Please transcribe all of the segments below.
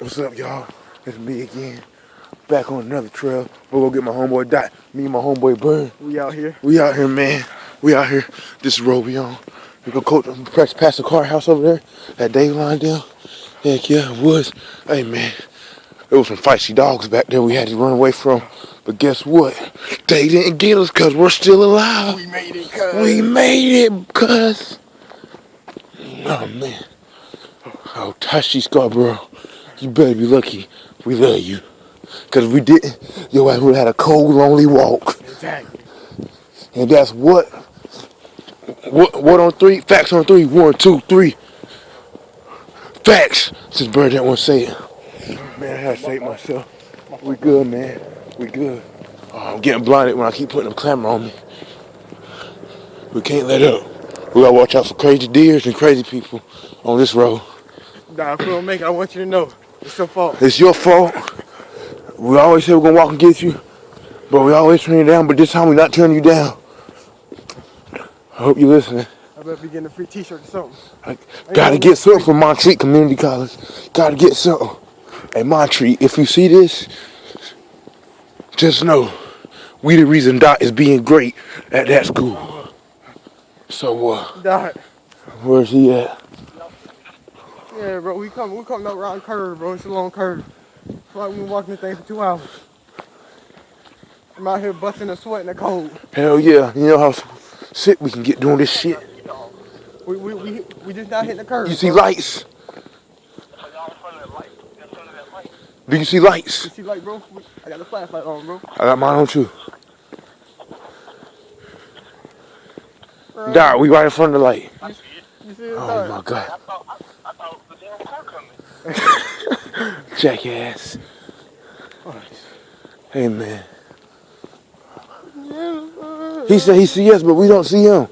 What's up, y'all? It's me again. Back on another trail. We'll go get my homeboy Dot. Me and my homeboy Bird. We out here. We out here, man. We out here. This road we on. We go coach past the car house over there. That Dave line down. Heck yeah, it was. Hey, man. There was some feisty dogs back there we had to run away from. But guess what? They didn't get us because we're still alive. We made it, cuz. We made it, cuz. Oh, man. Oh, Tashi Scarborough. You better be lucky. We love you. Because if we didn't, your ass would have had a cold, lonely walk. Exactly. And that's what on three? Facts on three. 1, 2, 3. Facts. Since Bird didn't want to say it. Man, I had to say it myself. We good, man. We good. Oh, I'm getting blinded when I keep putting the camera on me. We can't let up. We gotta watch out for crazy deers and crazy people on this road. Nah, filmmaker, I want you to know, it's your fault. It's your fault. We always say we're gonna walk and get you, but we always turn you down, but this time we're not turning you down. I hope you're listening. I better be getting a free t-shirt or something. I gotta get something from Montreat Community College. Gotta get something. Hey, Montreat, if you see this, just know we the reason Dot is being great at that school. So, Dot. where's he at? Yeah, bro, we coming up around curve, bro. It's a long curve. It's like we've been walking this thing for 2 hours. I'm out here busting a sweat in the cold. Hell yeah. You know how sick we can get doing this shit. We just not hitting the curve. You see lights? Do you see lights? You see light, bro? I got the flashlight on, bro. I got mine on too. Dot, we right in front of the light. You see it? Oh my God. I thought the damn car coming. Jackass. Hey, man. He said he see us, but we don't see him.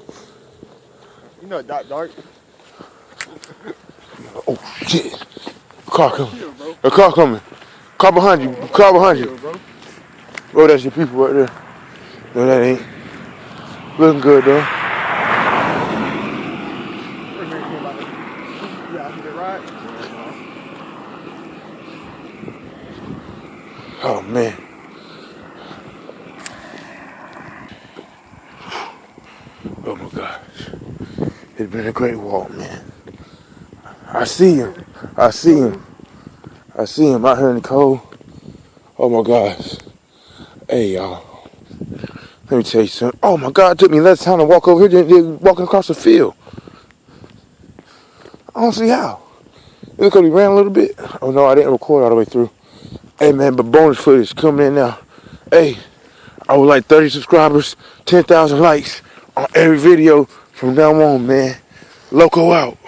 You know Dot dark. Oh, shit. Car coming. A car coming. Car behind you. Car behind you. Oh, that's your people right there. No, that ain't. Looking good, though. Oh, man. Oh, my gosh. It's been a great walk, man. I see him. I see him. I see him out here in the cold. Oh, my gosh. Hey, y'all. Let me tell you something. Oh, my God. It took me less time to walk over here than walking across the field. I don't see how. It looked like we ran a little bit. Oh, no, I didn't record all the way through. Hey, man, but bonus footage coming in now. Hey, I would like 30 subscribers, 10,000 likes on every video from now on, man. Loco out.